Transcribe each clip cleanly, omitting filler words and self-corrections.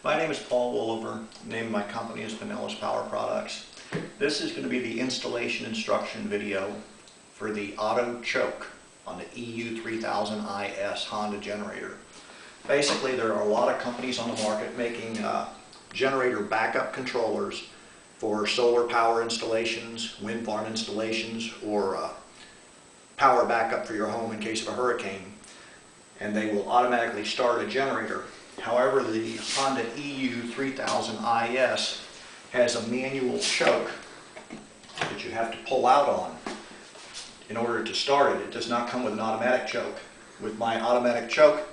My name is Paul Wolliver. The name of my company is Pinellas Power Products. This is going to be the installation instruction video for the auto choke on the EU3000iS Honda generator. Basically, there are a lot of companies on the market making generator backup controllers for solar power installations, wind farm installations, or power backup for your home in case of a hurricane. And they will automatically start a generator. However, the Honda EU3000iS has a manual choke that you have to pull out on in order to start it. It does not come with an automatic choke. With my automatic choke,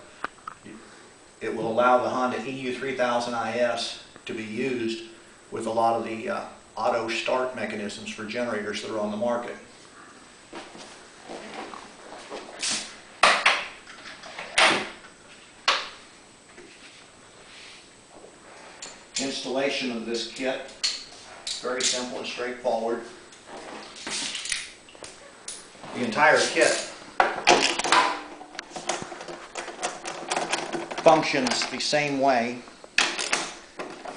it will allow the Honda EU3000iS to be used with a lot of the auto start mechanisms for generators that are on the market. Installation of this kit, very simple and straightforward. The entire kit functions the same way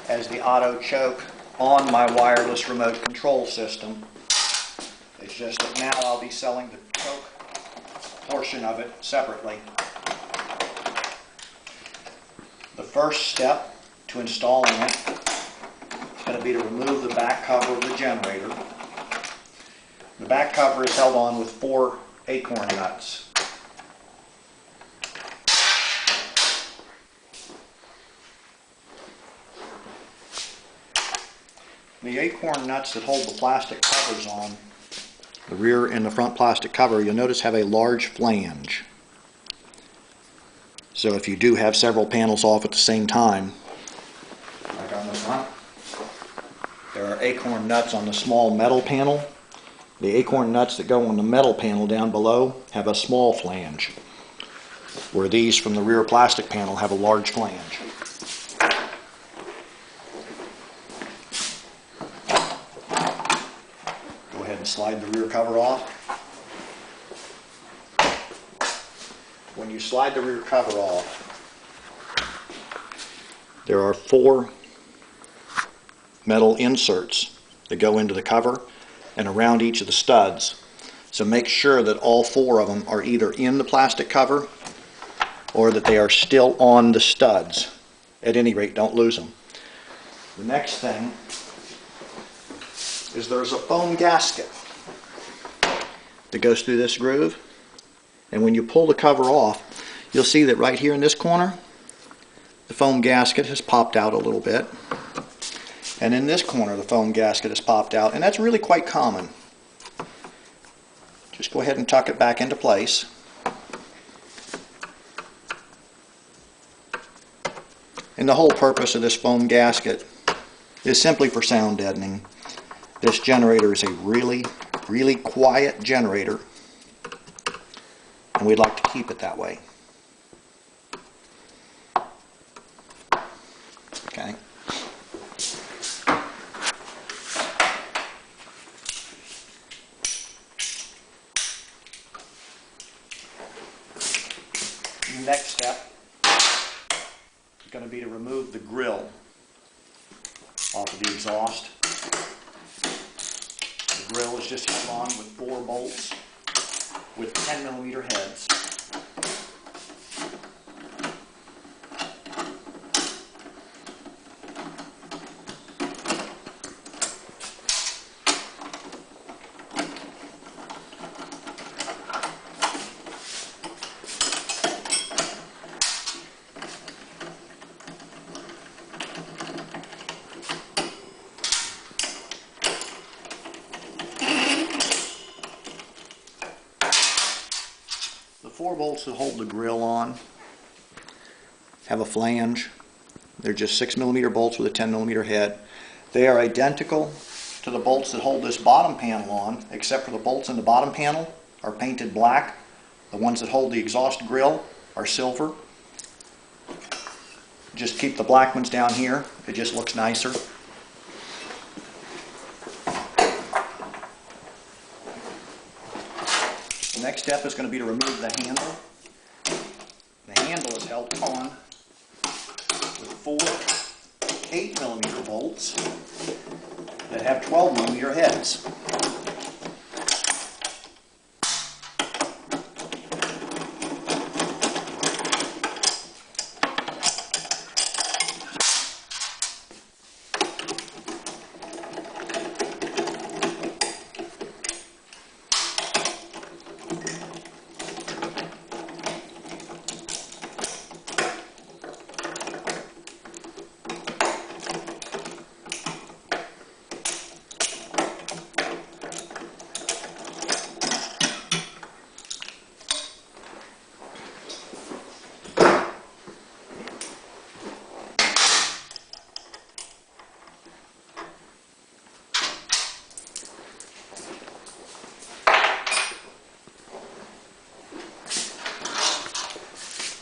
as the auto choke on my wireless remote control system. It's just that now I'll be selling the choke portion of it separately. The first step to installing it is going to be to remove the back cover of the generator. The back cover is held on with 4 acorn nuts. The acorn nuts that hold the plastic covers on, the rear and the front plastic cover, you'll notice have a large flange. So if you do have several panels off at the same time, like on the front, there are acorn nuts on the small metal panel. The acorn nuts that go on the metal panel down below have a small flange, where these from the rear plastic panel have a large flange. Go ahead and slide the rear cover off. When you slide the rear cover off, there are 4 metal inserts that go into the cover and around each of the studs. So make sure that all 4 of them are either in the plastic cover or that they are still on the studs. At any rate, don't lose them. The next thing is there's a foam gasket that goes through this groove, and when you pull the cover off, you'll see that right here in this corner the foam gasket has popped out a little bit. And in this corner the foam gasket has popped out, and that's really quite common. Just go ahead and tuck it back into place. And the whole purpose of this foam gasket is simply for sound deadening. This generator is a really quiet generator, and we'd like to keep it that way. Okay. The next step is going to be to remove the grill off of the exhaust. The grill is just held on with 4 bolts with 10mm heads. The 4 bolts that hold the grill on have a flange. They're just 6mm bolts with a 10mm head. They are identical to the bolts that hold this bottom panel on, except for the bolts in the bottom panel are painted black. The ones that hold the exhaust grill are silver. Just keep the black ones down here. It just looks nicer. The next step is going to be to remove the handle. The handle is held on with 4 8mm bolts that have 12mm heads.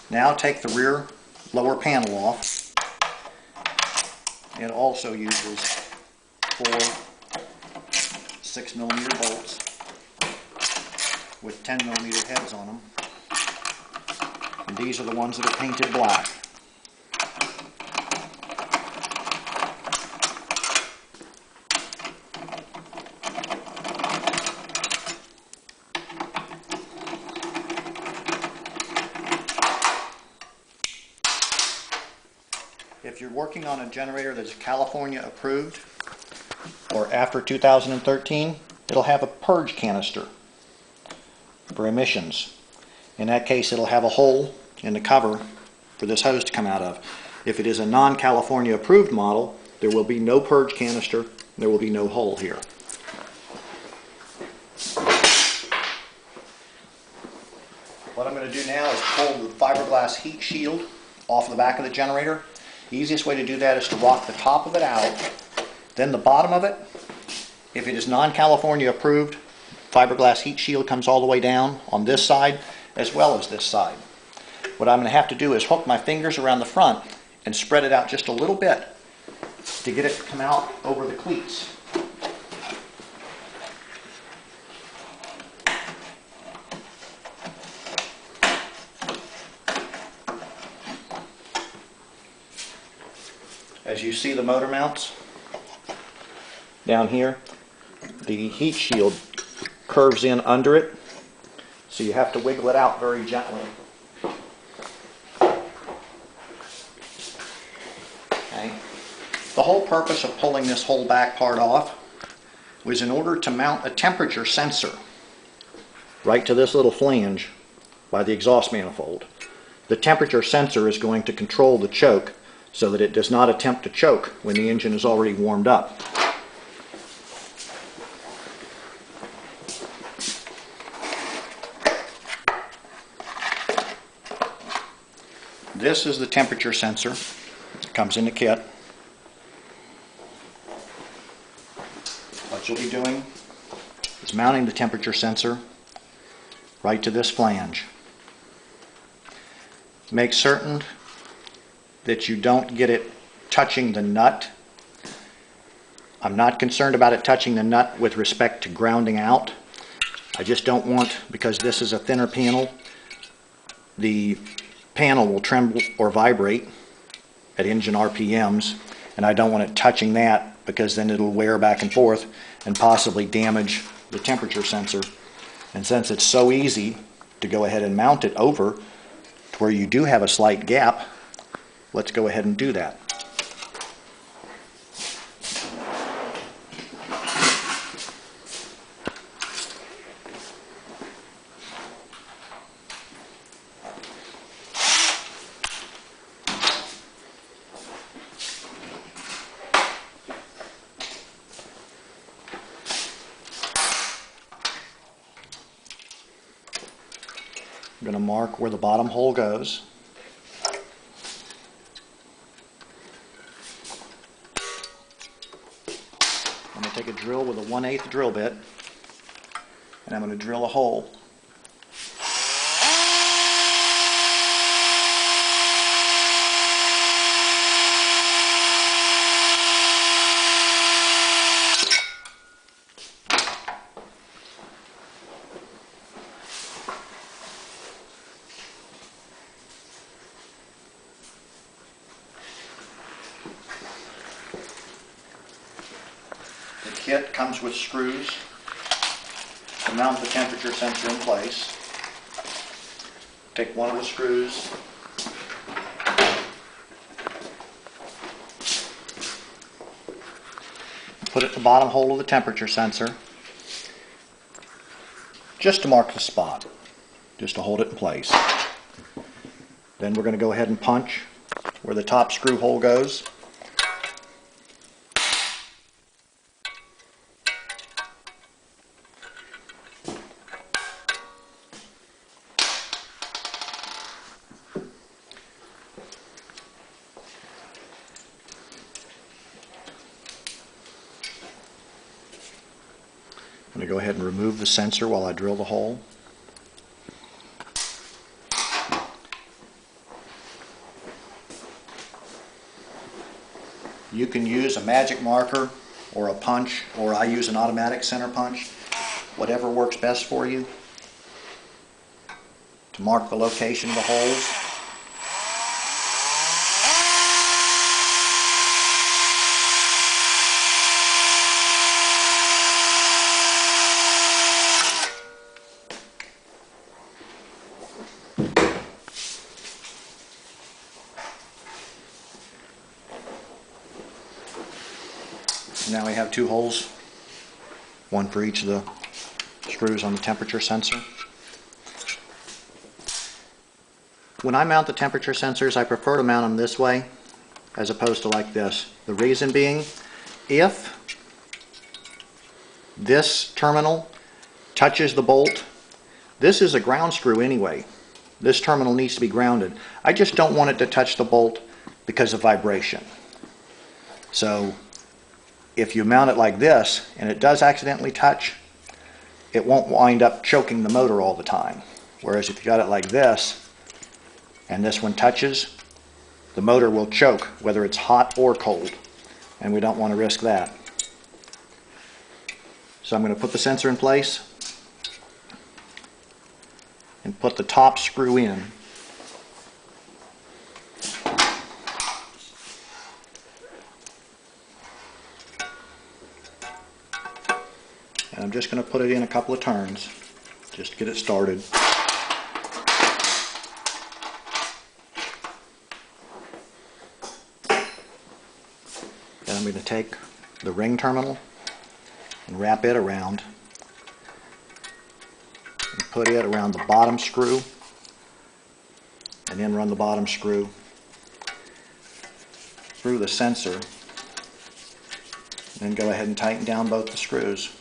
Now take the rear lower panel off. It also uses 4 6mm bolts with 10mm heads on them. And these are the ones that are painted black. If you're working on a generator that's California approved or after 2013, it'll have a purge canister for emissions. In that case, it'll have a hole in the cover for this hose to come out of. If it is a non-California approved model, there will be no purge canister, there will be no hole here. What I'm going to do now is pull the fiberglass heat shield off the back of the generator. The easiest way to do that is to rock the top of it out, then the bottom of it. If it is non-California approved, fiberglass heat shield comes all the way down on this side as well as this side. What I'm going to have to do is hook my fingers around the front and spread it out just a little bit to get it to come out over the cleats. As you see the motor mounts down here, the heat shield curves in under it, so you have to wiggle it out very gently. Okay. The whole purpose of pulling this whole back part off was in order to mount a temperature sensor right to this little flange by the exhaust manifold. The temperature sensor is going to control the choke so that it does not attempt to choke when the engine is already warmed up. This is the temperature sensor. It comes in the kit. What you'll be doing is mounting the temperature sensor right to this flange. Make certain that you don't get it touching the nut. I'm not concerned about it touching the nut with respect to grounding out. I just don't want, because this is a thinner panel, the panel will tremble or vibrate at engine RPMs, and I don't want it touching that because then it'll wear back and forth and possibly damage the temperature sensor. And since it's so easy to go ahead and mount it over to where you do have a slight gap, let's go ahead and do that. I'm going to mark where the bottom hole goes. I'm going to take a drill with a 1/8 drill bit, and I'm going to drill a hole. kit comes with screws to mount the temperature sensor in place. Take one of the screws, put it in the bottom hole of the temperature sensor, just to mark the spot, just to hold it in place. Then we're going to go ahead and punch where the top screw hole goes. I'm going to go ahead and remove the sensor while I drill the hole. You can use a magic marker or a punch, or I use an automatic center punch, whatever works best for you, to mark the location of the holes. Now we have two holes, one for each of the screws on the temperature sensor. When I mount the temperature sensors, I prefer to mount them this way as opposed to like this. The reason being, if this terminal touches the bolt, this is a ground screw anyway. This terminal needs to be grounded. I just don't want it to touch the bolt because of vibration. So if you mount it like this and it does accidentally touch, it won't wind up choking the motor all the time. Whereas if you got it like this and this one touches, the motor will choke whether it's hot or cold, and we don't want to risk that. So I'm going to put the sensor in place and put the top screw in. And I'm just going to put it in a couple of turns, just to get it started. Then I'm going to take the ring terminal and wrap it around and put it around the bottom screw, and then run the bottom screw through the sensor, and then go ahead and tighten down both the screws.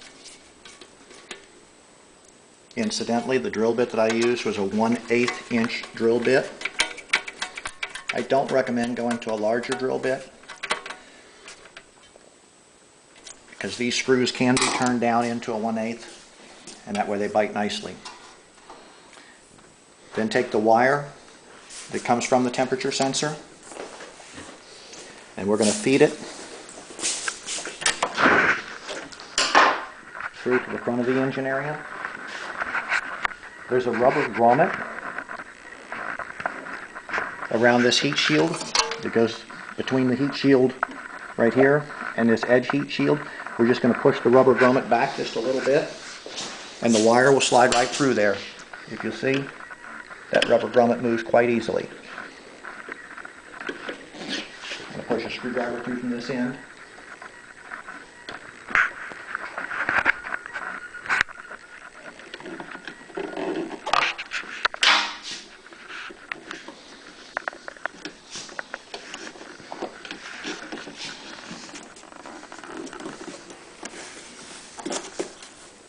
Incidentally, the drill bit that I used was a 1/8 inch drill bit. I don't recommend going to a larger drill bit because these screws can be turned down into a 1/8, and that way they bite nicely. Then take the wire that comes from the temperature sensor, and we're going to feed it through to the front of the engine area. There's a rubber grommet around this heat shield that goes between the heat shield right here and this edge heat shield. We're just going to push the rubber grommet back just a little bit, and the wire will slide right through there. If you see, that rubber grommet moves quite easily. I'm going to push a screwdriver through from this end.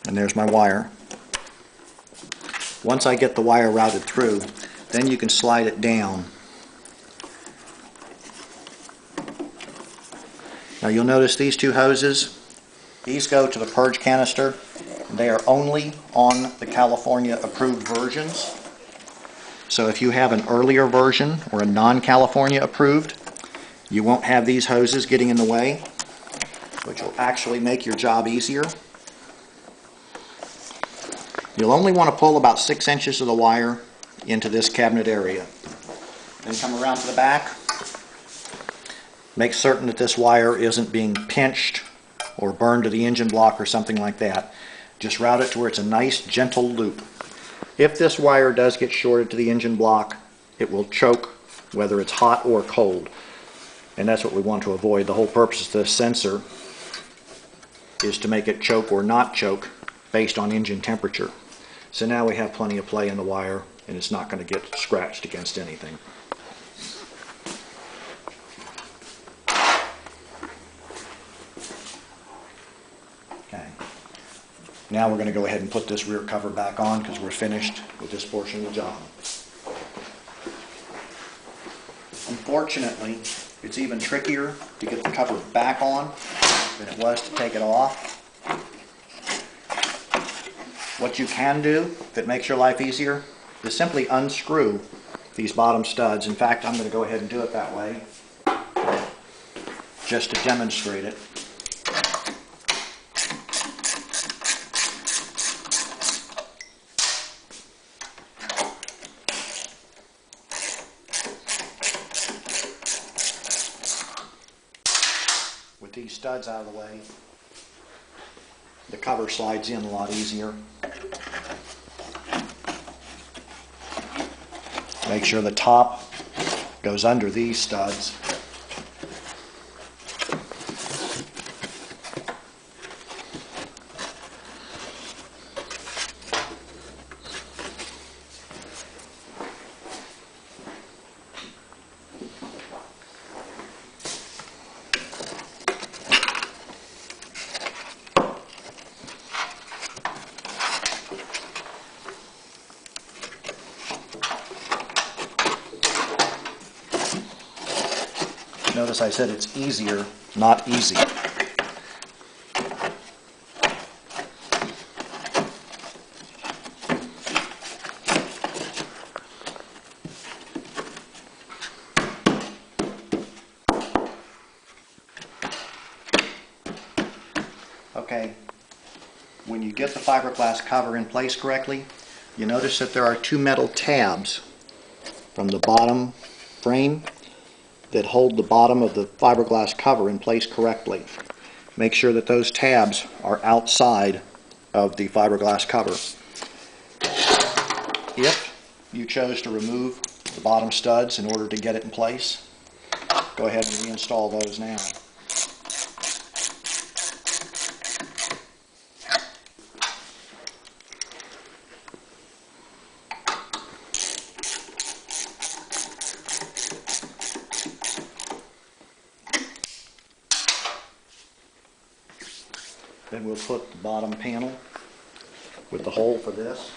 And there's my wire. Once I get the wire routed through, then you can slide it down. Now you'll notice these two hoses, these go to the Purge Canister. They are only on the California approved versions. So if you have an earlier version or a non-California approved, you won't have these hoses getting in the way, which will actually make your job easier. You'll only want to pull about 6 inches of the wire into this cabinet area. Then come around to the back. Make certain that this wire isn't being pinched or burn to the engine block or something like that. Just route it to where it's a nice gentle loop. If this wire does get shorted to the engine block, it will choke whether it's hot or cold. And that's what we want to avoid. The whole purpose of this sensor is to make it choke or not choke based on engine temperature. So now we have plenty of play in the wire and it's not going to get scratched against anything. Okay. Now we're going to go ahead and put this rear cover back on because we're finished with this portion of the job. Unfortunately, it's even trickier to get the cover back on than it was to take it off. What you can do, if it makes your life easier, is simply unscrew these bottom studs. In fact, I'm going to go ahead and do it that way, just to demonstrate it. With these studs out of the way, the cover slides in a lot easier. Make sure the top goes under these studs. Notice I said it's easier, not easy. Okay, when you get the fiberglass cover in place correctly, you notice that there are two metal tabs from the bottom frame that hold the bottom of the fiberglass cover in place correctly. Make sure that those tabs are outside of the fiberglass cover. If you chose to remove the bottom studs in order to get it in place, go ahead and reinstall those now. Then we'll put the bottom panel with the hole for this.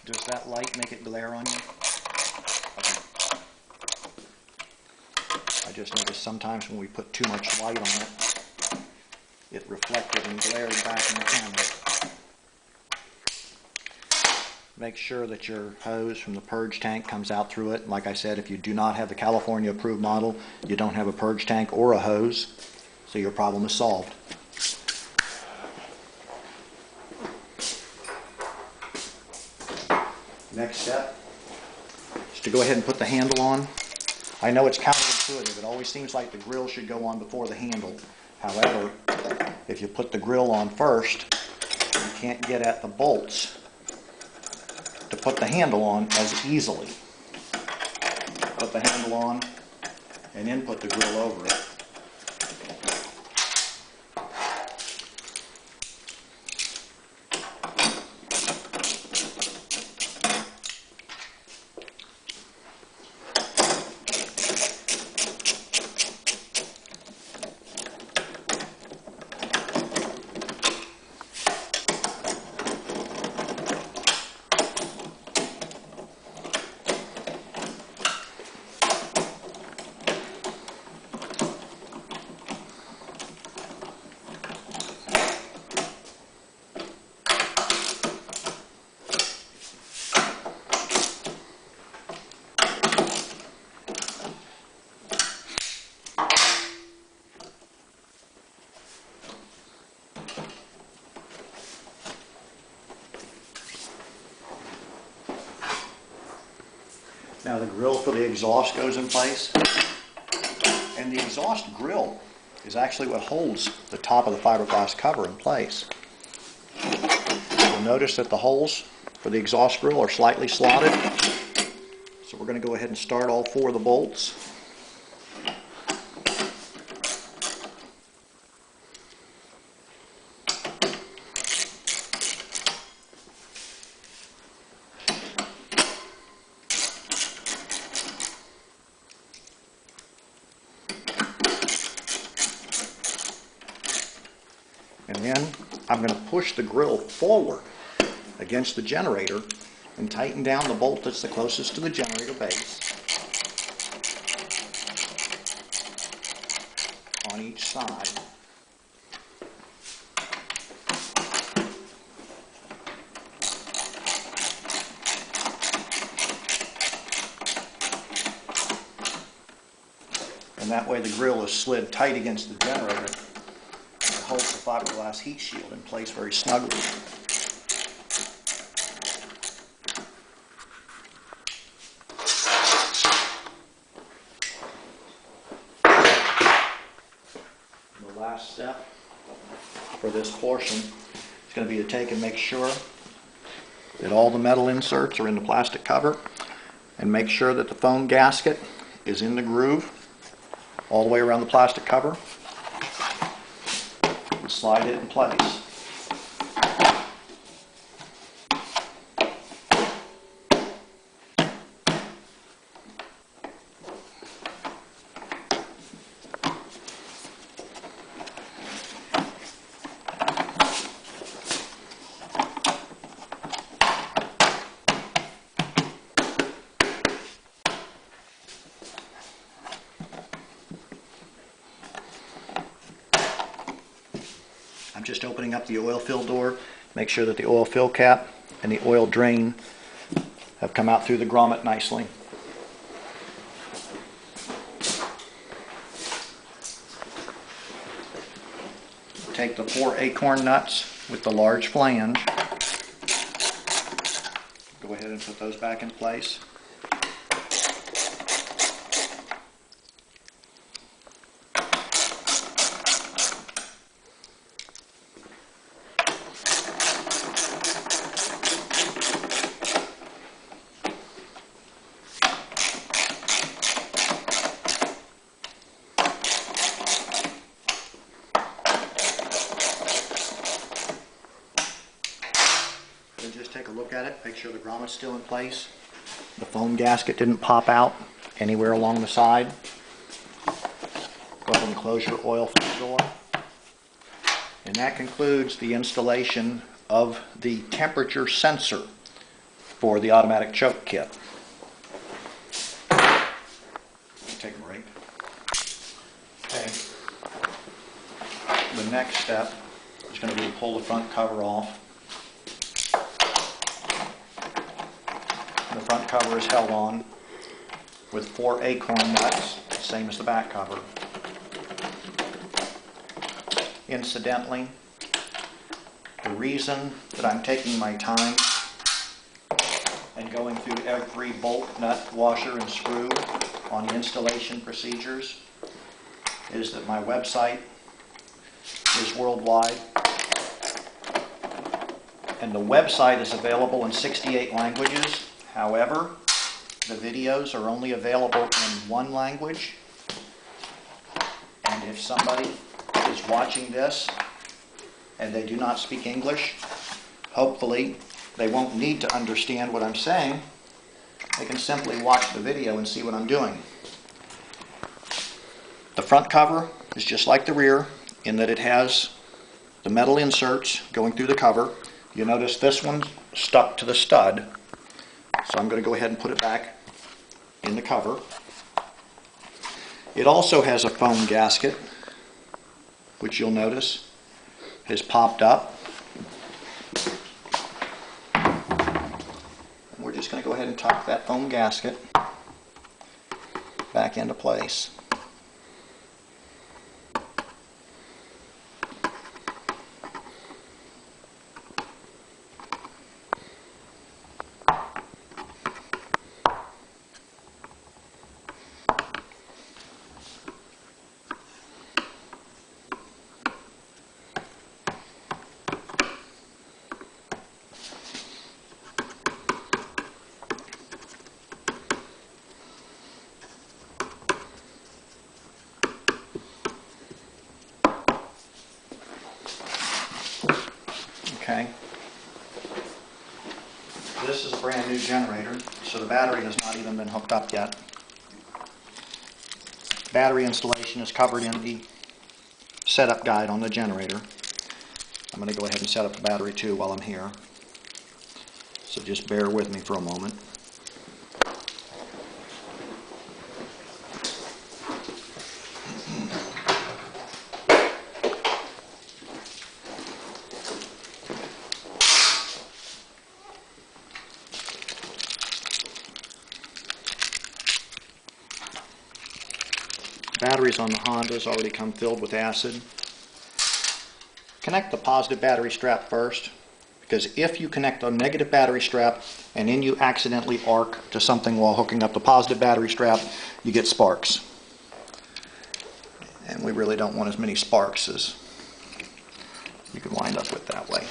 Does that light make it glare on you? Okay. I just noticed sometimes when we put too much light on it, it reflected and glared back in the camera. Make sure that your hose from the purge tank comes out through it. Like I said, if you do not have the California approved model, you don't have a purge tank or a hose, so your problem is solved. Next step is to go ahead and put the handle on. I know it's counterintuitive. It always seems like the grill should go on before the handle. However, if you put the grill on first, you can't get at the bolts to put the handle on as easily. Put the handle on and then put the grill over it. Now the grill for the exhaust goes in place, and the exhaust grill is actually what holds the top of the fiberglass cover in place. You'll notice that the holes for the exhaust grill are slightly slotted, so we're going to go ahead and start all 4 of the bolts. And then I'm going to push the grill forward against the generator and tighten down the bolt that's the closest to the generator base on each side. And that way the grill is slid tight against the generator. Holds the fiberglass heat shield in place very snugly. The last step for this portion is going to be to take and make sure that all the metal inserts are in the plastic cover, and make sure that the foam gasket is in the groove all the way around the plastic cover. Slide it in place. I'm just opening up the oil fill door. Make sure that the oil fill cap and the oil drain have come out through the grommet nicely. Take the 4 acorn nuts with the large flange. Go ahead and put those back in place. Just take a look at it, make sure the grommet's still in place. The foam gasket didn't pop out anywhere along the side. Go ahead and close your oil fill door. And that concludes the installation of the temperature sensor for the automatic choke kit. Take a break. Okay. The next step is going to be to pull the front cover off. The front cover is held on with 4 acorn nuts, same as the back cover. Incidentally, the reason that I'm taking my time and going through every bolt, nut, washer, and screw on the installation procedures is that my website is worldwide, and the website is available in 68 languages. However, the videos are only available in 1 language, and if somebody is watching this and they do not speak English, hopefully they won't need to understand what I'm saying. They can simply watch the video and see what I'm doing. The front cover is just like the rear in that it has the metal inserts going through the cover. You notice this one's stuck to the stud. So I'm going to go ahead and put it back in the cover. It also has a foam gasket, which you'll notice has popped up. And we're just going to go ahead and tuck that foam gasket back into place. generator, so the battery has not even been hooked up yet. Battery installation is covered in the setup guide on the generator. I'm going to go ahead and set up the battery too while I'm here. So just bear with me for a moment. Batteries on the Hondas already come filled with acid. Connect the positive battery strap first, because if you connect a negative battery strap and then you accidentally arc to something while hooking up the positive battery strap, you get sparks. And we really don't want as many sparks as you could wind up with that way.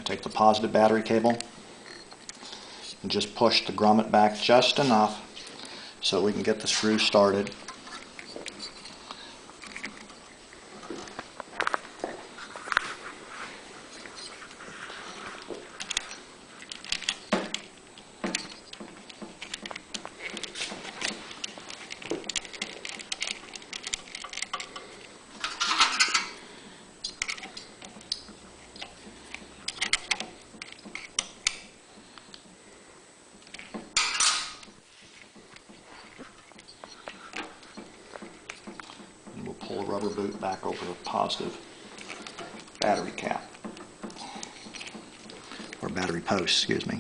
Take the positive battery cable and just push the grommet back just enough so we can get the screw started. Pull the rubber boot back over the positive battery cap, or battery post, excuse me.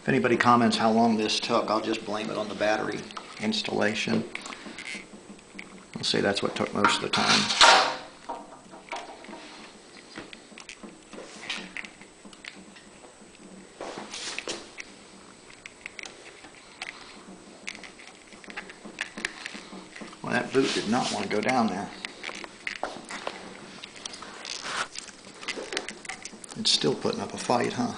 If anybody comments how long this took, I'll just blame it on the battery installation. I'll say that's what took most of the time. Well, that boot did not want to go down there. It's still putting up a fight, huh?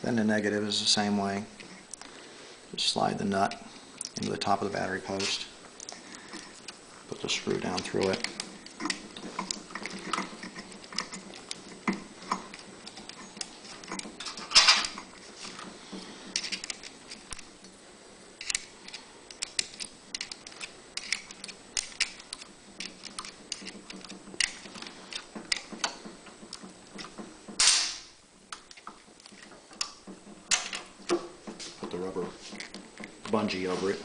Then the negative is the same way. Just slide the nut into the top of the battery post. Put the screw down through it. The rubber bungee over it.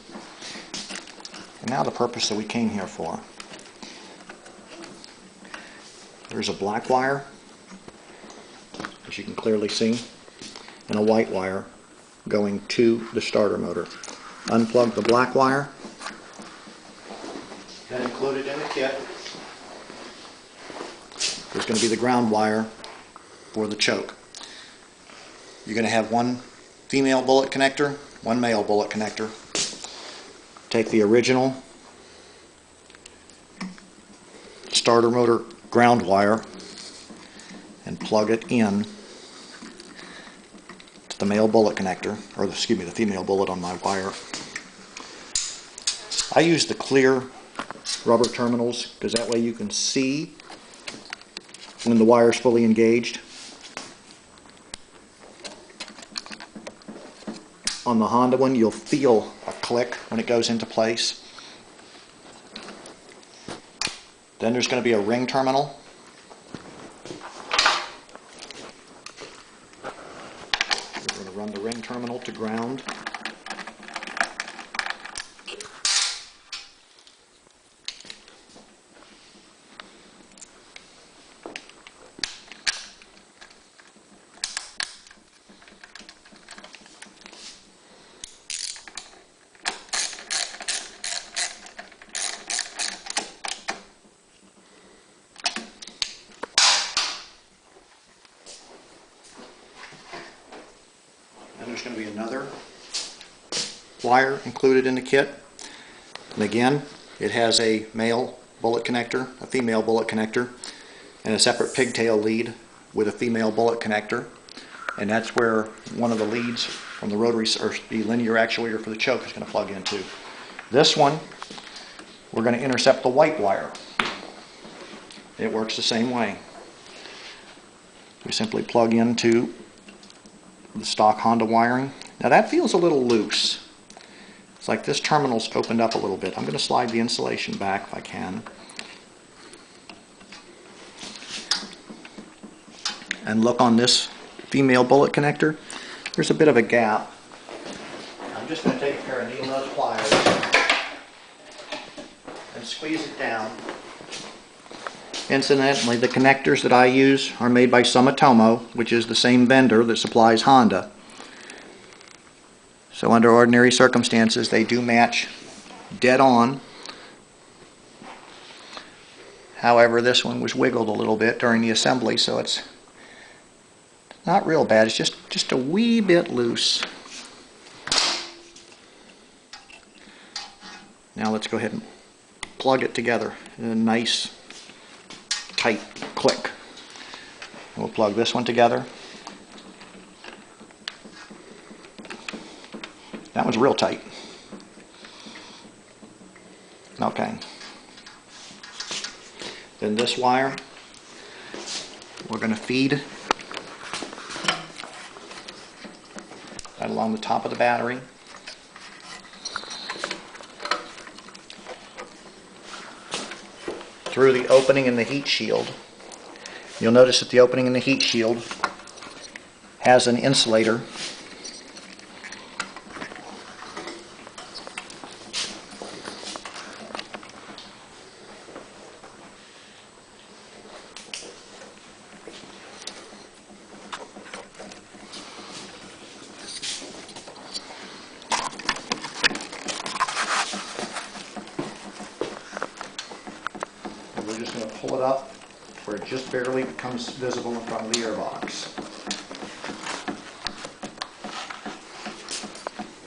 And now the purpose that we came here for. There's a black wire, as you can clearly see, and a white wire going to the starter motor. Unplug the black wire. Then included in the kit, there's going to be the ground wire for the choke. You're going to have one female bullet connector, one male bullet connector. Take the original starter motor ground wire and plug it in to the male bullet connector, or excuse me, the female bullet on my wire. I use the clear rubber terminals because that way you can see when the wire is fully engaged. On the Honda one, you'll feel a click when it goes into place. Then there's going to be a ring terminal. We're going to run the ring terminal to ground. there's going to be another wire included in the kit. And again, it has a male bullet connector, a female bullet connector, and a separate pigtail lead with a female bullet connector. And that's where one of the leads from the rotary or the linear actuator for the choke is going to plug into. This one, we're going to intercept the white wire. It works the same way. We simply plug into the stock Honda wiring. Now that feels a little loose. It's like this terminal's opened up a little bit. I'm going to slide the insulation back if I can. And look on this female bullet connector. There's a bit of a gap. I'm just going to take a pair of needle nose pliers and squeeze it down. Incidentally, the connectors that I use are made by Sumitomo, which is the same vendor that supplies Honda. So under ordinary circumstances, they do match dead on. However, this one was wiggled a little bit during the assembly, so it's not real bad. It's just a wee bit loose. Now let's go ahead and plug it together in a nice tight click. We'll plug this one together. That one's real tight. Okay. Then this wire, we're going to feed right along the top of the battery. Through the opening in the heat shield. You'll notice that the opening in the heat shield has an insulator. We're just going to pull it up where it just barely becomes visible in front of the airbox.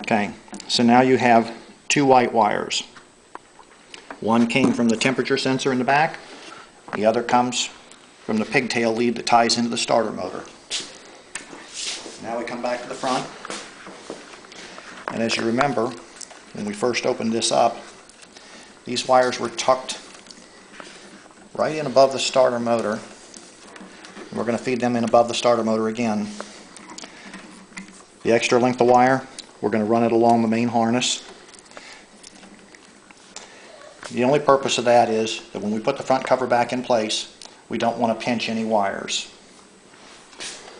Okay, so now you have two white wires. One came from the temperature sensor in the back. The other comes from the pigtail lead that ties into the starter motor. Now we come back to the front. And as you remember, when we first opened this up, these wires were tucked right in above the starter motor. We're going to feed them in above the starter motor again. The extra length of wire, we're going to run it along the main harness. The only purpose of that is that when we put the front cover back in place, we don't want to pinch any wires.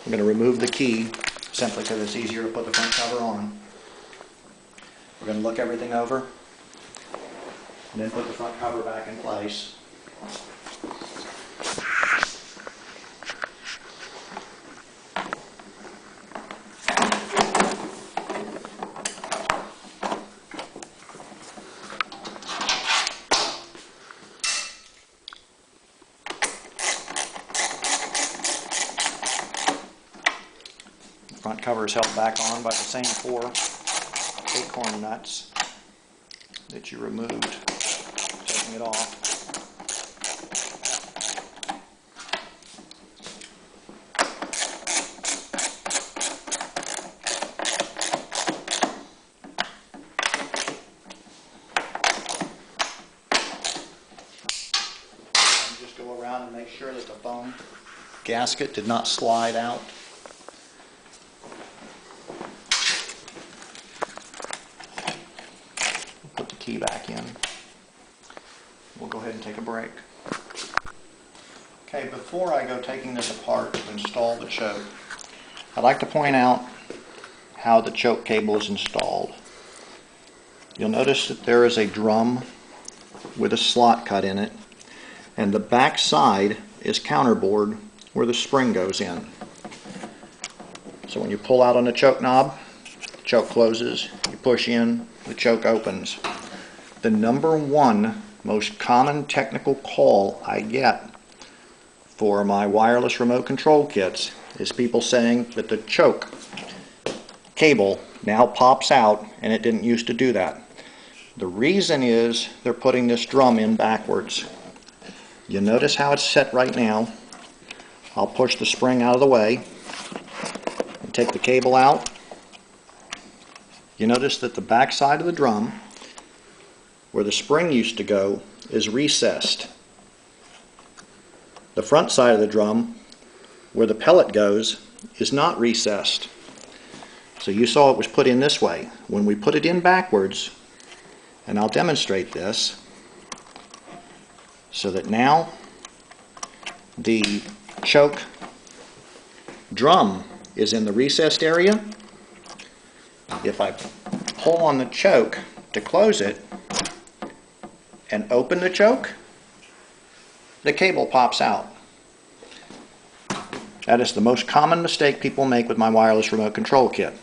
We're going to remove the key simply because it's easier to put the front cover on. We're going to look everything over and then put the front cover back in place. The front cover is held back on by the same 4 acorn nuts that you removed, taking it off. And just go around and make sure that the foam gasket did not slide out. Put the key back in. We'll go ahead and take a break. Okay, before I go taking this apart to install the choke, I'd like to point out how the choke cable is installed. You'll notice that there is a drum with a slot cut in it, and the back side is counterboard where the spring goes in. So when you pull out on the choke knob, the choke closes, you push in, the choke opens. The number one most common technical call I get for my wireless remote control kits is people saying that the choke cable now pops out, and it didn't used to do that. The reason is they're putting this drum in backwards. You notice how it's set right now. I'll push the spring out of the way and take the cable out. You notice that the back side of the drum, where the spring used to go, is recessed. The front side of the drum, where the pellet goes, is not recessed. So you saw it was put in this way. When we put it in backwards, and I'll demonstrate this, so that now the choke drum is in the recessed area. If I pull on the choke to close it and open the choke, the cable pops out. That is the most common mistake people make with my wireless remote control kit.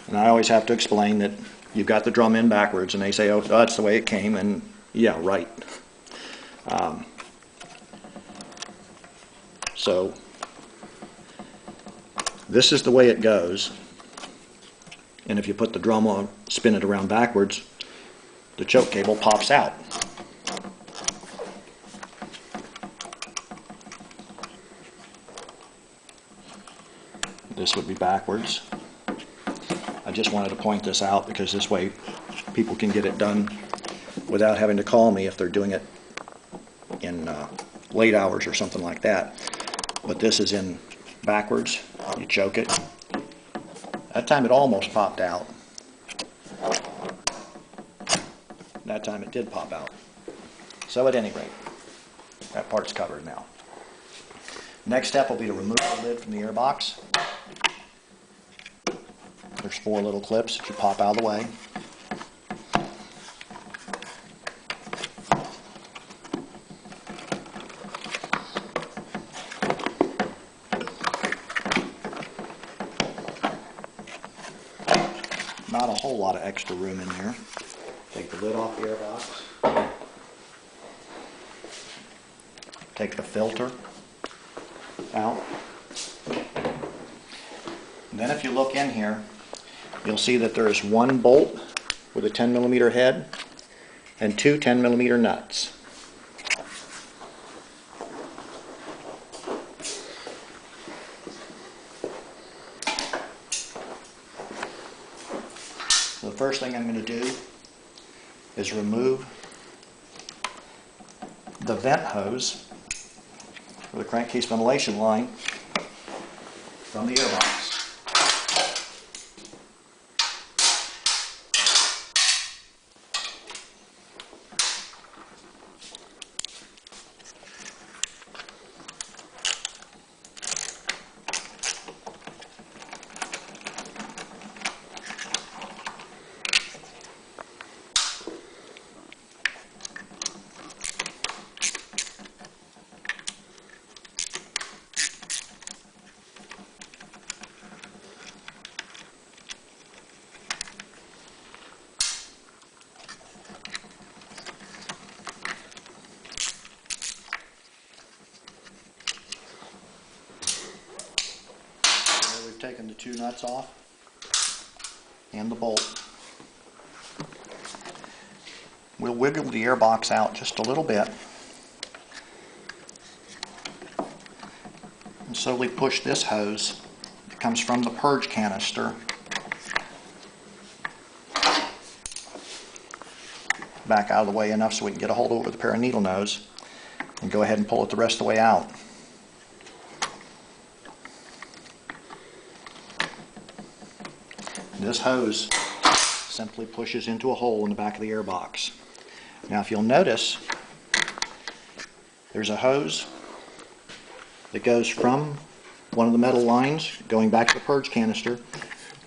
And I always have to explain that you've got the drum in backwards, and they say, oh, that's the way it came, and yeah, right. So this is the way it goes, and if you put the drum on, spin it around backwards, the choke cable pops out. This would be backwards. I just wanted to point this out because this way people can get it done without having to call me if they're doing it in late hours or something like that. But this is in backwards. You choke it. That time it almost popped out. That time it did pop out. So at any rate, that part's covered now. Next step will be to remove the lid from the airbox. There's 4 little clips that you pop out of the way. Not a whole lot of extra room in there. Take the lid off the airbox. Take the filter out. And then if you look in here, you'll see that there is 1 bolt with a 10mm head and 2 10mm nuts. So the first thing I'm going to do is remove the vent hose for the crankcase ventilation line from the airbox. Taking the 2 nuts off and the bolt. We'll wiggle the airbox out just a little bit and slowly push this hose that comes from the purge canister back out of the way enough so we can get a hold of it with a pair of needle nose and go ahead and pull it the rest of the way out. This hose simply pushes into a hole in the back of the airbox. Now if you'll notice, there's a hose that goes from one of the metal lines going back to the purge canister,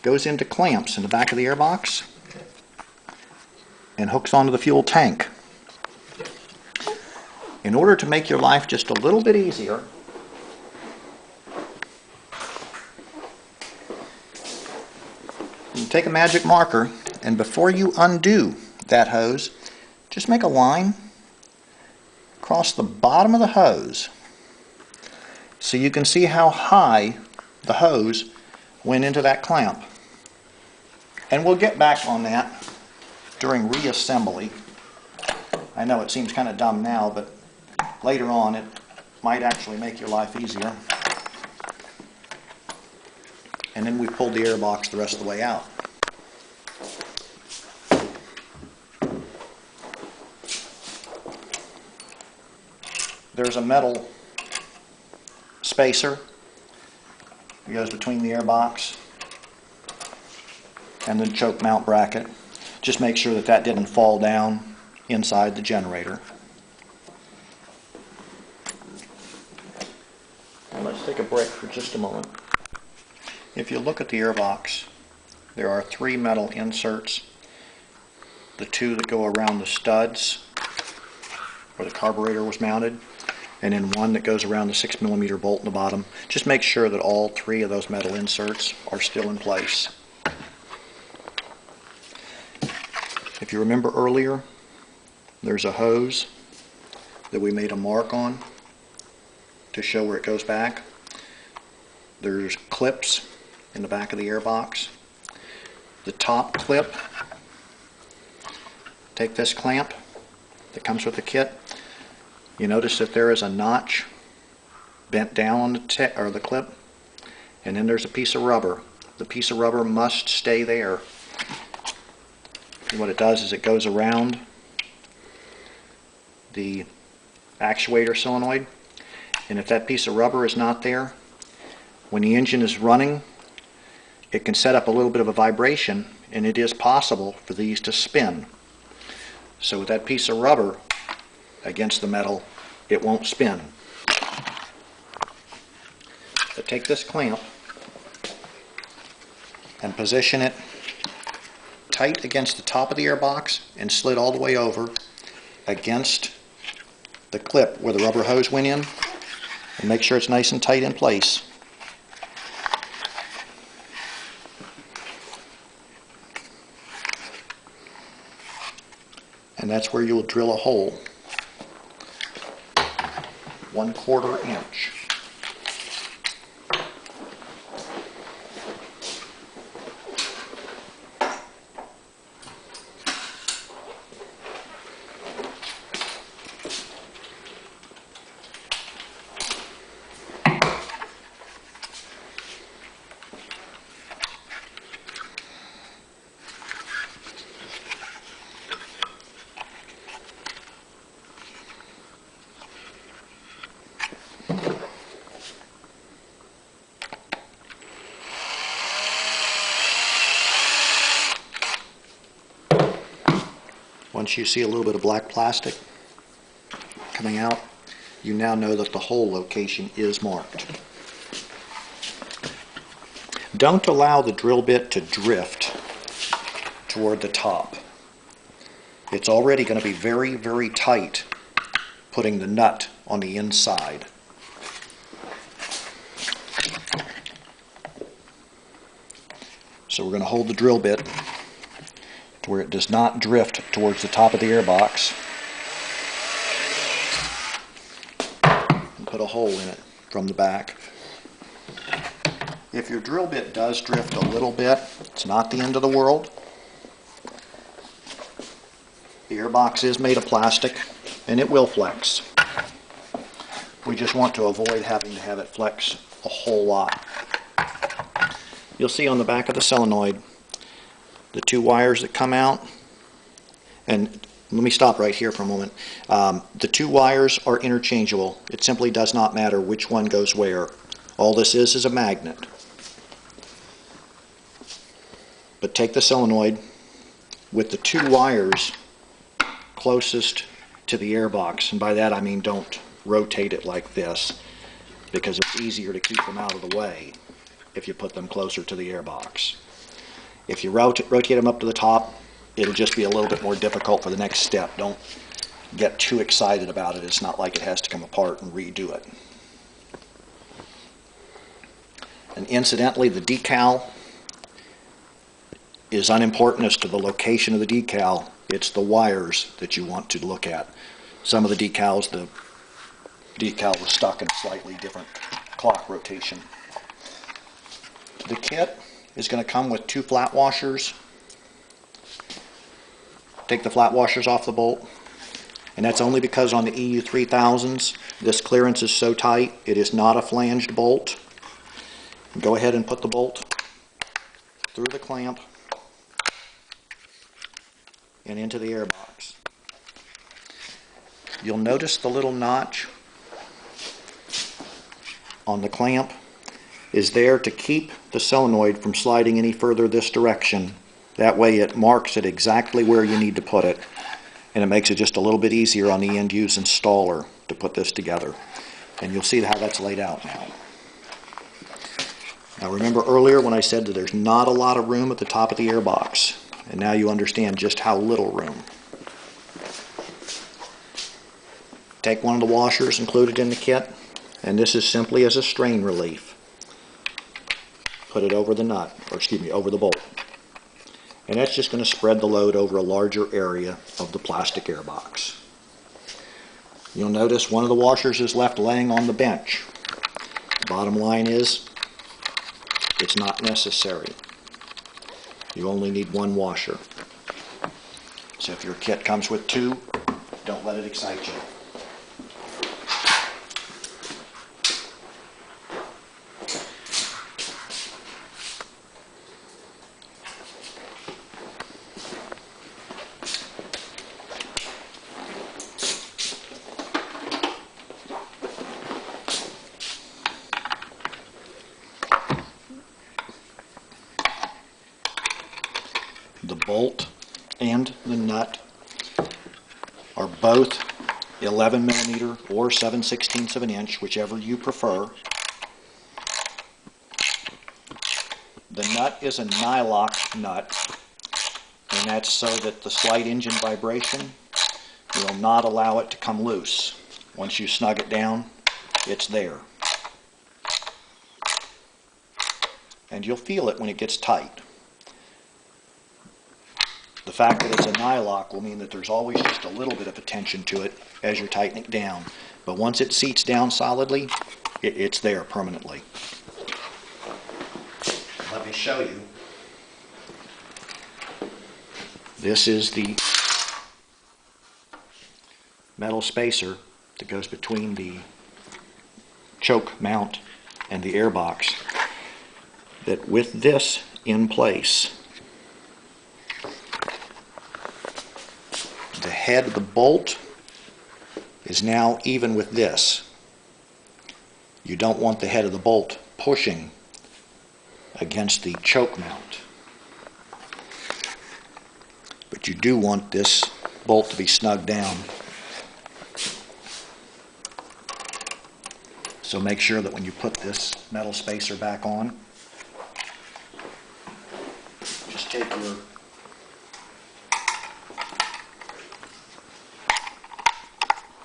goes into clamps in the back of the airbox and hooks onto the fuel tank. In order to make your life just a little bit easier, you take a magic marker, and before you undo that hose, just make a line across the bottom of the hose so you can see how high the hose went into that clamp. And we'll get back on that during reassembly. I know it seems kind of dumb now, but later on it might actually make your life easier. And then we pulled the air box the rest of the way out. There's a metal spacer that goes between the air box and the choke mount bracket. Just make sure that that didn't fall down inside the generator. And let's take a break for just a moment. If you look at the air box, there are 3 metal inserts. The 2 that go around the studs where the carburetor was mounted, and then 1 that goes around the 6mm bolt in the bottom. Just make sure that all 3 of those metal inserts are still in place. If you remember earlier, there's a hose that we made a mark on to show where it goes back. There's clips in the back of the air box. The top clip, take this clamp that comes with the kit. You notice that there is a notch bent down on the clip, and then there's a piece of rubber. The piece of rubber must stay there. And what it does is it goes around the actuator solenoid, and if that piece of rubber is not there, when the engine is running, it can set up a little bit of a vibration, and it is possible for these to spin. So with that piece of rubber against the metal, it won't spin. So take this clamp and position it tight against the top of the air box and slid all the way over against the clip where the rubber hose went in, and make sure it's nice and tight in place. And that's where you'll drill a hole, 1/4 inch. Once you see a little bit of black plastic coming out, you now know that the hole location is marked. Don't allow the drill bit to drift toward the top. It's already going to be very, very tight putting the nut on the inside. So we're going to hold the drill bit to where it does not drift towards the top of the air box, and put a hole in it from the back. If your drill bit does drift a little bit, it's not the end of the world. The air box is made of plastic and it will flex. We just want to avoid having to have it flex a whole lot. You'll see on the back of the solenoid the 2 wires that come out, and let me stop right here for a moment. The 2 wires are interchangeable. It simply does not matter which one goes where. All this is a magnet. But take the solenoid with the 2 wires closest to the air box, and by that I mean don't rotate it like this, because it's easier to keep them out of the way if you put them closer to the air box. If you rotate them up to the top, it'll just be a little bit more difficult for the next step. Don't get too excited about it. It's not like it has to come apart and redo it. And incidentally, the decal is unimportant as to the location of the decal. It's the wires that you want to look at. Some of the decals, the decal was stuck in a slightly different clock rotation. The kit is going to come with 2 flat washers take the flat washers off the bolt. And that's only because on the EU3000s, this clearance is so tight, it is not a flanged bolt. Go ahead and put the bolt through the clamp and into the air box. You'll notice the little notch on the clamp is there to keep the solenoid from sliding any further this direction. That way it marks it exactly where you need to put it, and it makes it just a little bit easier on the end-use installer to put this together. And you'll see how that's laid out now. Now remember earlier when I said that there's not a lot of room at the top of the air box, and now you understand just how little room. Take one of the washers included in the kit, and this is simply as a strain relief. Put it over the nut, or excuse me, over the bolt. And that's just going to spread the load over a larger area of the plastic air box. You'll notice one of the washers is left laying on the bench. Bottom line is, it's not necessary. You only need one washer. So if your kit comes with two, don't let it excite you. The bolt and the nut are both 11 millimeter or 7/16 of an inch, whichever you prefer. The nut is a nylock nut, and that's so that the slight engine vibration will not allow it to come loose. Once you snug it down, it's there. And you'll feel it when it gets tight. The fact that it's a nylock will mean that there's always just a little bit of a tension to it as you're tightening it down. But once it seats down solidly, it's there permanently. Let me show you. This is the metal spacer that goes between the choke mount and the air box. That with this in place, the head of the bolt is now even with this. You don't want the head of the bolt pushing against the choke mount. But you do want this bolt to be snugged down. So make sure that when you put this metal spacer back on, just take your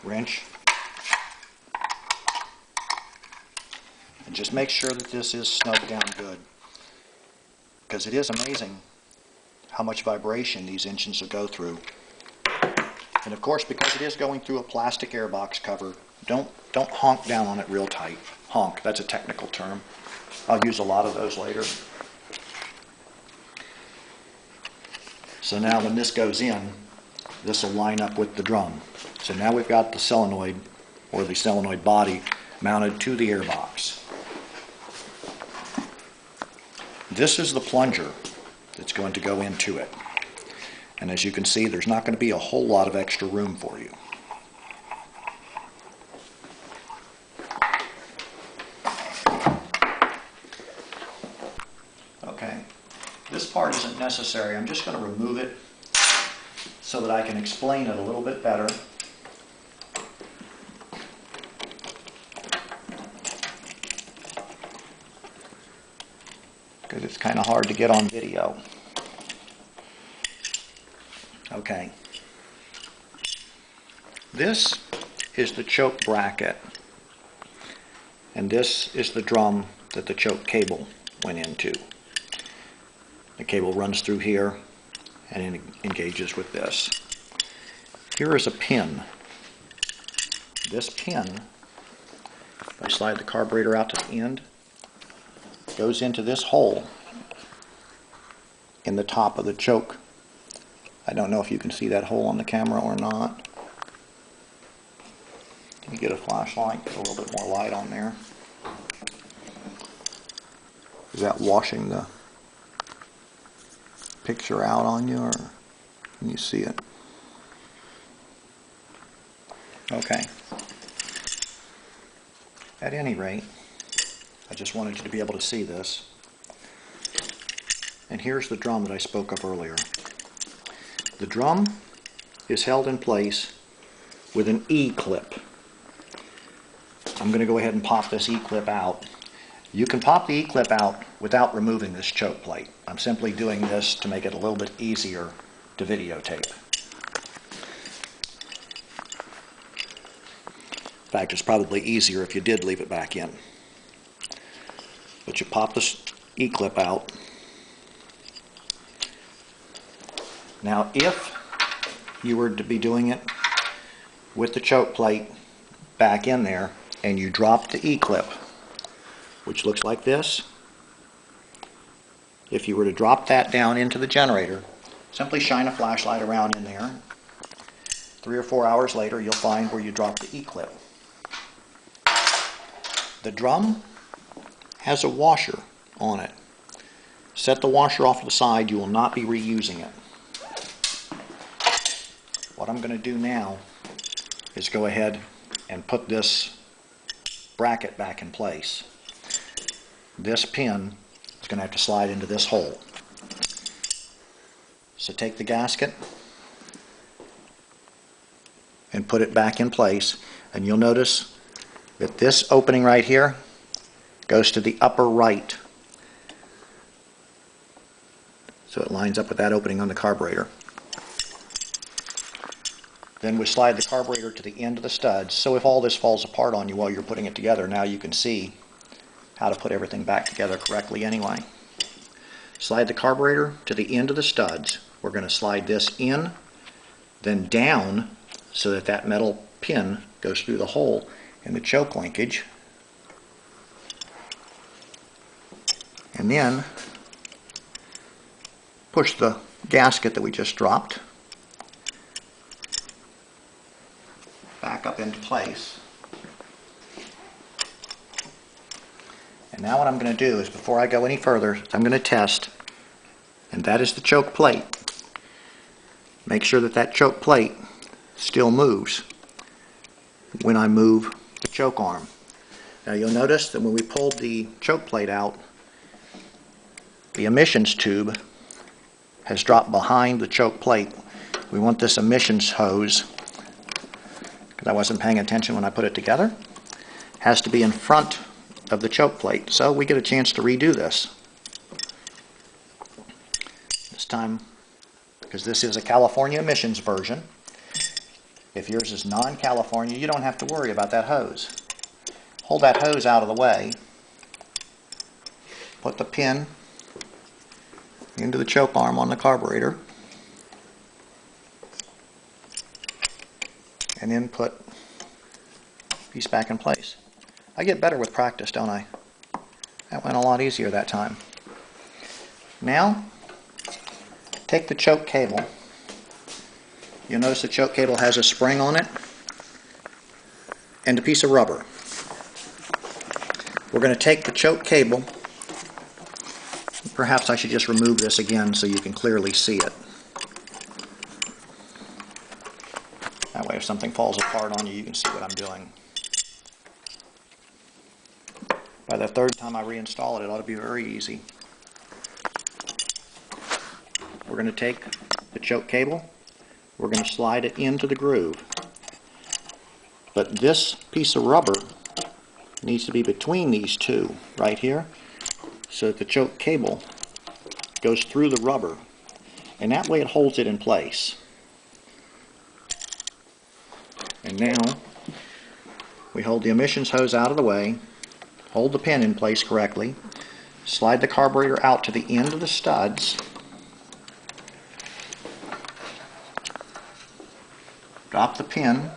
wrench and just make sure that this is snugged down good, because it is amazing how much vibration these engines will go through. And of course, because it is going through a plastic airbox cover, don't honk down on it real tight. Honk, that's a technical term. I'll use a lot of those later. So now when this goes in, this will line up with the drum. So now we've got the solenoid, or the solenoid body, mounted to the airbox. This is the plunger that's going to go into it. And as you can see, there's not going to be a whole lot of extra room for you. Okay, this part isn't necessary. I'm just going to remove it so that I can explain it a little bit better. Because it's kind of hard to get on video. Okay. This is the choke bracket, and this is the drum that the choke cable went into. The cable runs through here and it engages with this. Here is a pin. This pin, if I slide the carburetor out to the end, goes into this hole in the top of the choke I don't know if you can see that hole on the camera or not. Can you get a flashlight? Get a little bit more light on there. Is that washing the picture out on you, or can you see it? Okay. At any rate, I just wanted you to be able to see this. And here's the drum that I spoke of earlier. The drum is held in place with an E-clip. I'm going to go ahead and pop this E-clip out. You can pop the E-clip out without removing this choke plate. I'm simply doing this to make it a little bit easier to videotape. In fact, it's probably easier if you did leave it back in. But you pop this E-clip out. Now, if you were to be doing it with the choke plate back in there and you drop the E-clip, which looks like this, if you were to drop that down into the generator, simply shine a flashlight around in there. 3 or 4 hours later, you'll find where you dropped the E-clip. The drum has a washer on it. Set the washer off to the side. You will not be reusing it. What I'm going to do now is go ahead and put this bracket back in place. This pin is going to have to slide into this hole. So take the gasket and put it back in place, and you'll notice that this opening right here goes to the upper right. So it lines up with that opening on the carburetor. Then we slide the carburetor to the end of the studs. So if all this falls apart on you while you're putting it together, now you can see how to put everything back together correctly anyway. Slide the carburetor to the end of the studs. We're going to slide this in, then down, so that that metal pin goes through the hole in the choke linkage. And then push the gasket that we just dropped back up into place. And now what I'm going to do is, before I go any further, I'm going to test, and that is the choke plate. Make sure that that choke plate still moves when I move the choke arm. Now you'll notice that when we pulled the choke plate out, the emissions tube has dropped behind the choke plate. We want this emissions hose, because I wasn't paying attention when I put it together, has to be in front of the choke plate. So we get a chance to redo this. This time, because this is a California emissions version, if yours is non-California, you don't have to worry about that hose. Hold that hose out of the way, put the pin into the choke arm on the carburetor, and then put the piece back in place. I get better with practice, don't I? That went a lot easier that time. Now, take the choke cable. You'll notice the choke cable has a spring on it and a piece of rubber. We're going to take the choke cable. Perhaps I should just remove this again so you can clearly see it. That way if something falls apart on you, you can see what I'm doing. By the third time I reinstall it, it ought to be very easy. We're going to take the choke cable, we're going to slide it into the groove. But this piece of rubber needs to be between these two right here, so that the choke cable goes through the rubber, and that way it holds it in place. And now we hold the emissions hose out of the way, hold the pin in place correctly, slide the carburetor out to the end of the studs, drop the pin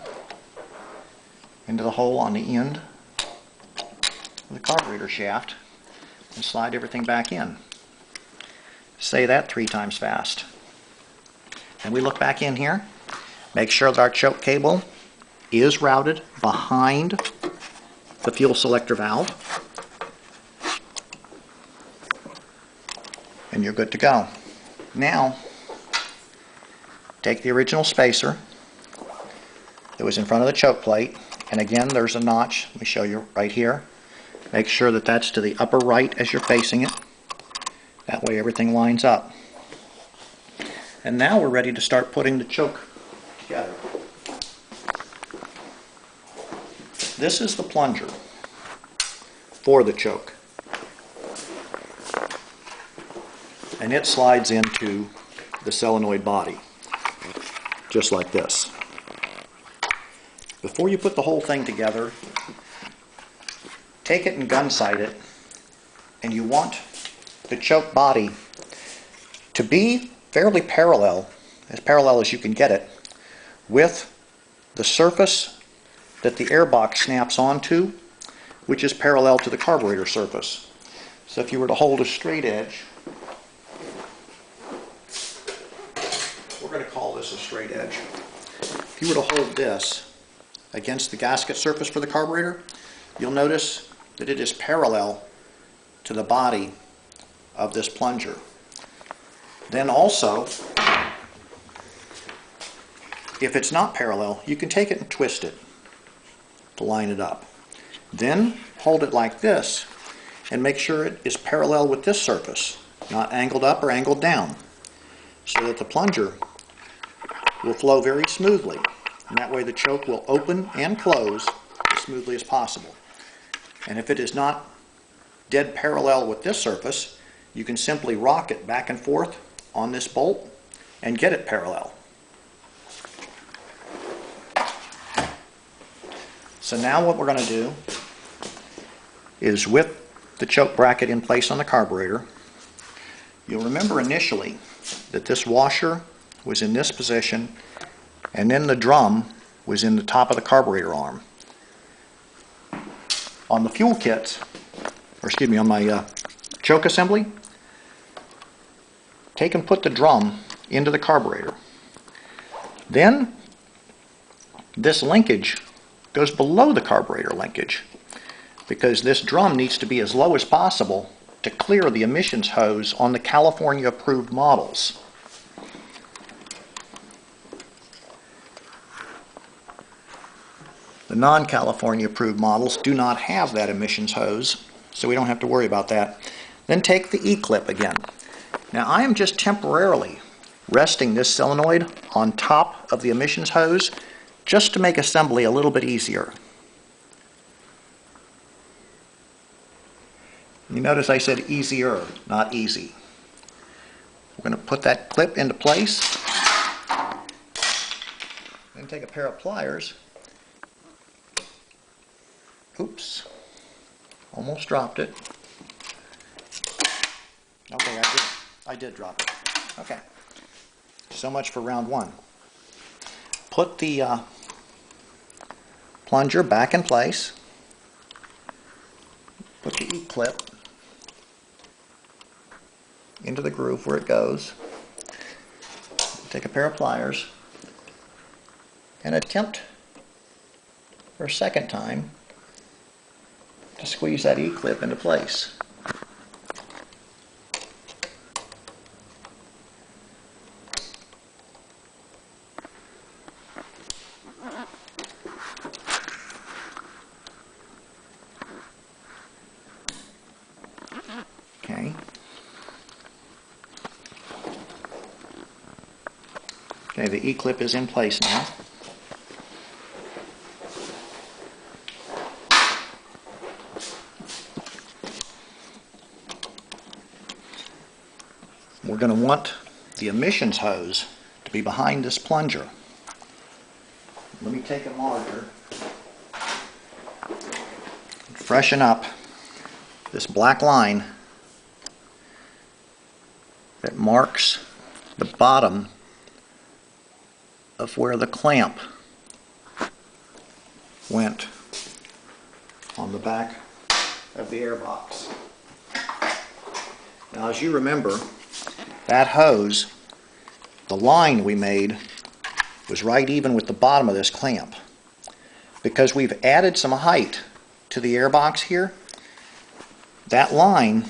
into the hole on the end of the carburetor shaft, and slide everything back in. Say that 3 times fast. And we look back in here, make sure that our choke cable is routed behind the fuel selector valve, and you're good to go. Now, take the original spacer that was in front of the choke plate, and again there's a notch. Let me show you right here. Make sure that that's to the upper right as you're facing it. That way everything lines up. And now we're ready to start putting the choke together. This is the plunger for the choke. And it slides into the solenoid body, just like this. Before you put the whole thing together, take it and gun sight it, and you want the choke body to be fairly parallel as you can get it, with the surface that the air box snaps onto, which is parallel to the carburetor surface. So if you were to hold a straight edge, we're going to call this a straight edge. If you were to hold this against the gasket surface for the carburetor, you'll notice that it is parallel to the body of this plunger. Then also, if it's not parallel, you can take it and twist it to line it up. Then hold it like this and make sure it is parallel with this surface, not angled up or angled down, so that the plunger will flow very smoothly. And that way the choke will open and close as smoothly as possible. And if it is not dead parallel with this surface, you can simply rock it back and forth on this bolt and get it parallel. So now what we're going to do is, with the choke bracket in place on the carburetor, you'll remember initially that this washer was in this position, and then the drum was in the top of the carburetor arm. On the fuel kits, or excuse me, on my choke assembly, take and put the drum into the carburetor. Then this linkage goes below the carburetor linkage, because this drum needs to be as low as possible to clear the emissions hose on the California approved models. The non-California approved models do not have that emissions hose, so we don't have to worry about that. Then take the E-clip again. Now I am just temporarily resting this solenoid on top of the emissions hose just to make assembly a little bit easier. You notice I said easier, not easy. We're going to put that clip into place. Then take a pair of pliers. Oops, almost dropped it. Okay, I did drop it. Okay, so much for round one. Put the plunger back in place. Put the E-clip into the groove where it goes. Take a pair of pliers and attempt for a second time to squeeze that E-clip into place. Okay, the E-clip is in place now. We're going to want the emissions hose to be behind this plunger. Let me take a marker and freshen up this black line that marks the bottom of where the clamp went on the back of the air box. Now, as you remember, that hose the line we made was right even with the bottom of this clamp. Because we've added some height to the airbox here, that line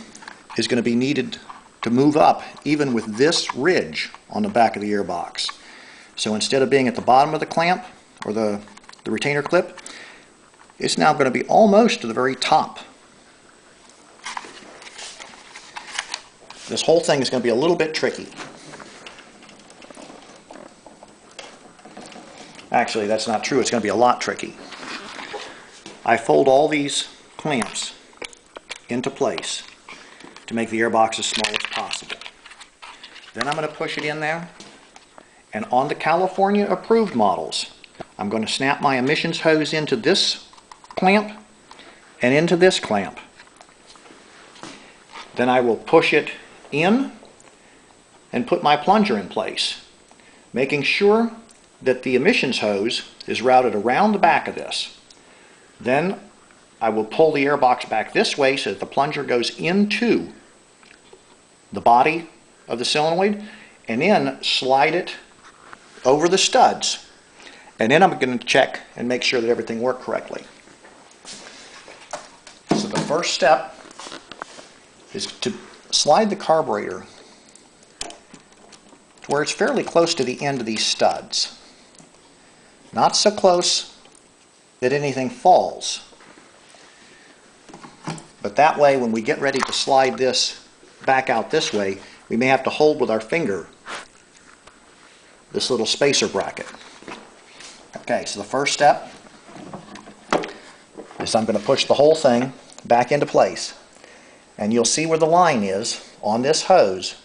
is going to be needed to move up even with this ridge on the back of the airbox. So instead of being at the bottom of the clamp or the retainer clip, it's now going to be almost to the very top. This whole thing is going to be a little bit tricky. Actually, that's not true. It's going to be a lot tricky. I fold all these clamps into place to make the airbox as small as possible. Then I'm going to push it in there, and on the California approved models, I'm going to snap my emissions hose into this clamp and into this clamp. Then I will push it in and put my plunger in place, making sure that the emissions hose is routed around the back of this. Then I will pull the airbox back this way so that the plunger goes into the body of the solenoid, and then slide it over the studs. And then I'm going to check and make sure that everything worked correctly. So the first step is to slide the carburetor to where it's fairly close to the end of these studs. Not so close that anything falls. But that way, when we get ready to slide this back out this way, we may have to hold with our finger this little spacer bracket. Okay, so the first step is I'm going to push the whole thing back into place. And you'll see where the line is on this hose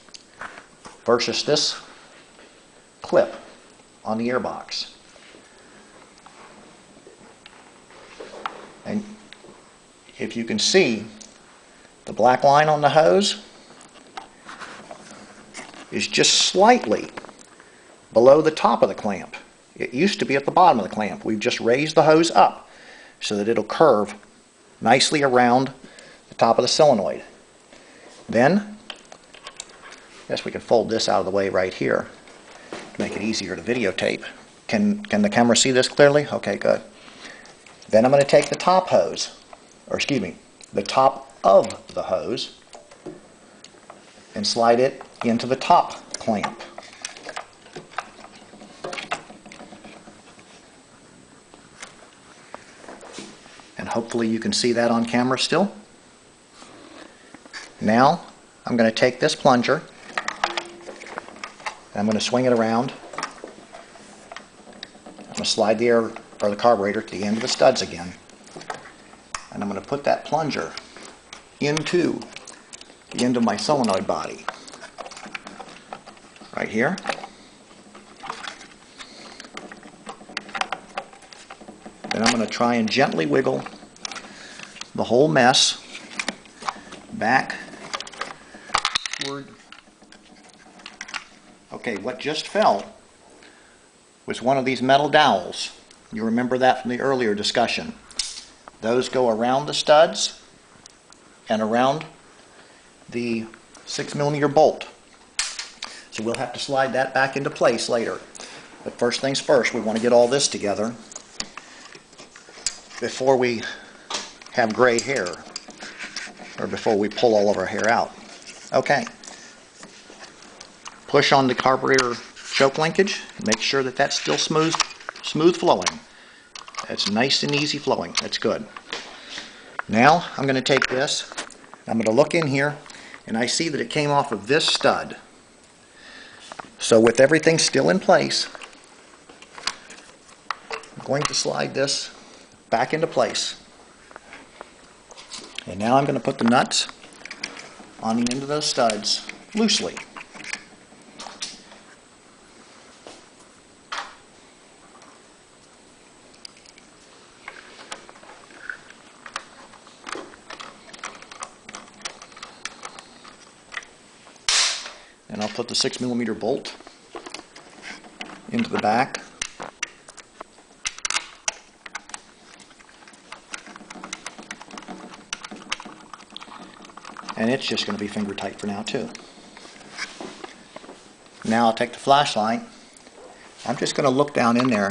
versus this clip on the airbox. And if you can see, the black line on the hose is just slightly below the top of the clamp. It used to be at the bottom of the clamp. We've just raised the hose up so that it'll curve nicely around the top of the solenoid. Then, I guess we can fold this out of the way right here to make it easier to videotape. Can the camera see this clearly? Okay, good. Then I'm going to take the top hose, or excuse me, the top of the hose, and slide it into the top clamp. And hopefully you can see that on camera still. Now I'm going to take this plunger and I'm going to swing it around. I'm going to slide the air or the carburetor to the end of the studs again. And I'm going to put that plunger into the end of my solenoid body. Right here. Then I'm going to try and gently wiggle the whole mess back toward. Okay, what just fell was one of these metal dowels. You remember that from the earlier discussion. Those go around the studs and around the 6mm bolt. So we'll have to slide that back into place later. But first things first, we want to get all this together before we have gray hair, or before we pull all of our hair out. Okay. Push on the carburetor choke linkage. Make sure that that's still smooth flowing. That's nice and easy flowing. That's good. Now I'm going to take this, I'm going to look in here, and I see that it came off of this stud. So with everything still in place, I'm going to slide this back into place. And now I'm going to put the nuts on the end of those studs loosely. And I'll put the 6mm bolt into the back. And it's just going to be finger tight for now too. Now I'll take the flashlight. I'm just going to look down in there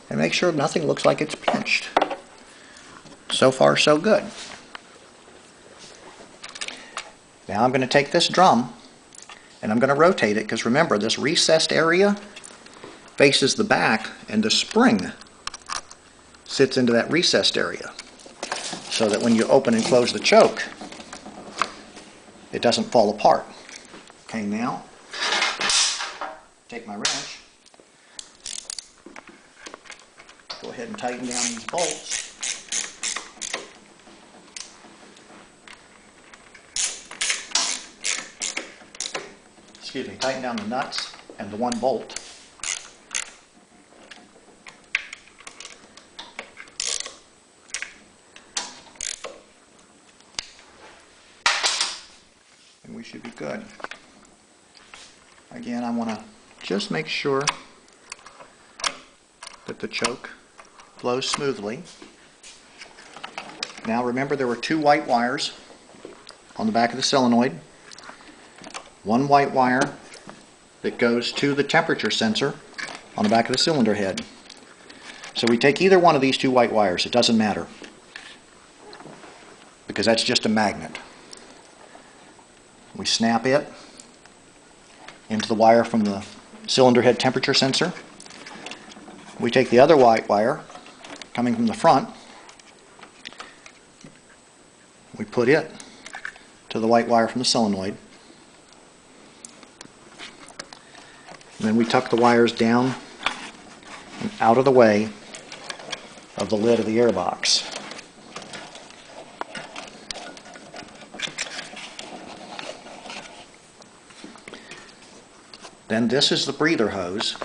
and make sure nothing looks like it's pinched. So far, so good. Now I'm going to take this drum and I'm going to rotate it, because remember, this recessed area faces the back and the spring sits into that recessed area, so that when you open and close the choke, it doesn't fall apart. Okay, now take my wrench, go ahead and tighten down these bolts. Excuse me, tighten down the nuts and the one bolt. And we should be good. Again, I want to just make sure that the choke flows smoothly. Now remember, there were two white wires on the back of the solenoid. One white wire that goes to the temperature sensor on the back of the cylinder head. So we take either one of these two white wires, it doesn't matter, because that's just a magnet. We snap it into the wire from the cylinder head temperature sensor. We take the other white wire coming from the front, we put it to the white wire from the solenoid. And then we tuck the wires down and out of the way of the lid of the airbox. Then this is the breather hose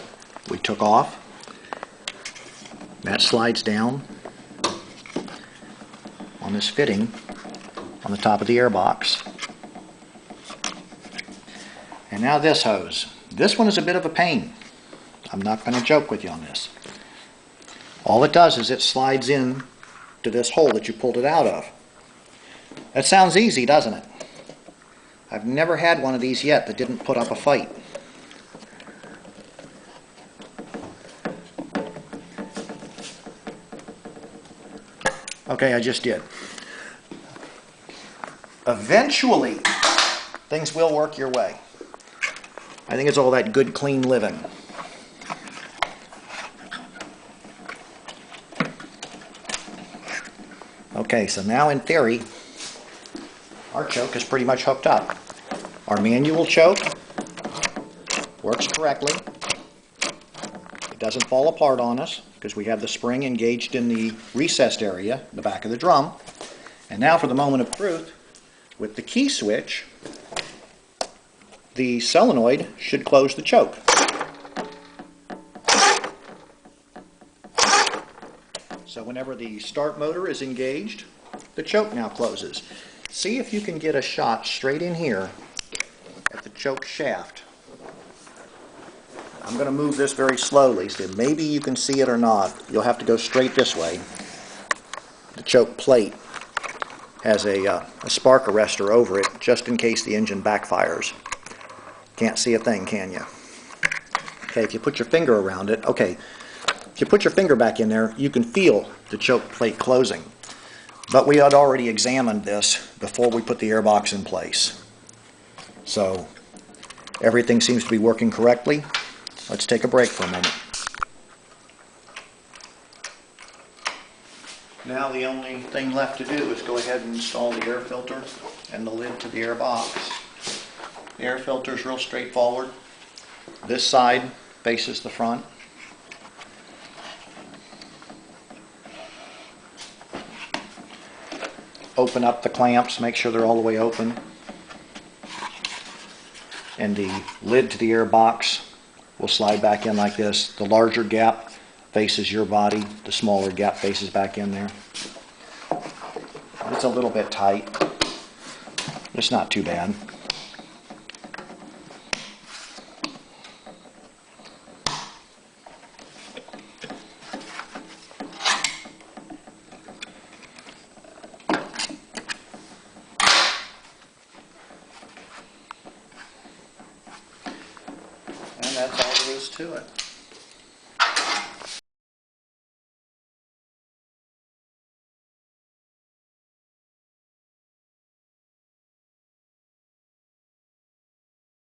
we took off. That slides down on this fitting on the top of the airbox. And now this hose. This one is a bit of a pain. I'm not going to joke with you on this. All it does is it slides in to this hole that you pulled it out of. That sounds easy, doesn't it? I've never had one of these yet that didn't put up a fight. Okay, I just did. Eventually, things will work your way. I think it's all that good, clean living. Okay, so now in theory, our choke is pretty much hooked up. Our manual choke works correctly. It doesn't fall apart on us because we have the spring engaged in the recessed area, the back of the drum. And now for the moment of truth, with the key switch, the solenoid should close the choke. So whenever the start motor is engaged, the choke now closes. See if you can get a shot straight in here at the choke shaft. I'm going to move this very slowly, so maybe you can see it or not. You'll have to go straight this way. The choke plate has a spark arrestor over it, just in case the engine backfires. Can't see a thing, can you? Okay, if you put your finger around it, okay, if you put your finger back in there, you can feel the choke plate closing. But we had already examined this before we put the airbox in place. So everything seems to be working correctly. Let's take a break for a moment. Now the only thing left to do is go ahead and install the air filter and the lid to the airbox. The air filter is real straightforward. This side faces the front. Open up the clamps, make sure they're all the way open. And the lid to the airbox will slide back in like this. The larger gap faces your body, the smaller gap faces back in there. It's a little bit tight. It's not too bad. to it.